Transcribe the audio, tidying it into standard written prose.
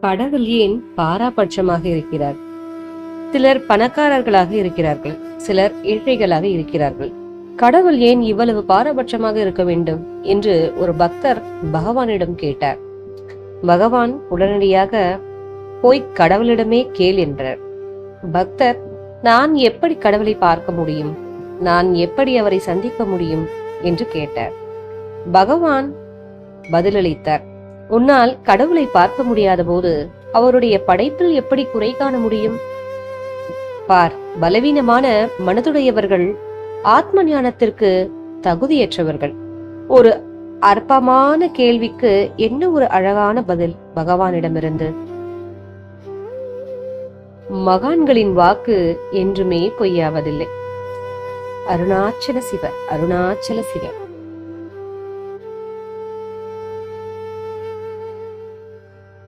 கடவுள் ஏன் பாராபட்சமாக இருக்கிறார்? சிலர் பணக்காரர்களாக இருக்கிறார்கள், சிலர் ஏழைகளாக இருக்கிறார்கள். கடவுள் ஏன் இவ்வளவு பாரபட்சமாக இருக்க வேண்டும் என்று ஒரு பக்தர் பகவானிடம் கேட்டார். பகவான் உடனடியாக போய் கடவுளிடமே கேள் என்றார். பக்தர், நான் எப்படி கடவுளை பார்க்க முடியும், நான் எப்படி அவரை சந்திக்க முடியும் என்று கேட்டார். பகவான் பதிலளித்தார், உன்னால் கடவுளை பார்க்க முடியாத போது அவருடைய படைப்பில் எப்படி குறை காண முடியும்? பார், பலவீனமான மனதுடையவர்கள் ஆத்ம ஞானத்திற்கு தகுதியற்றவர்கள். ஒரு அற்பமான கேள்விக்கு என்ன ஒரு அழகான பதில் பகவானிடமிருந்து! மகான்களின் வாக்கு என்றுமே பொய்யாவதில்லை. அருணாச்சல சிவ, அருணாச்சல சிவ.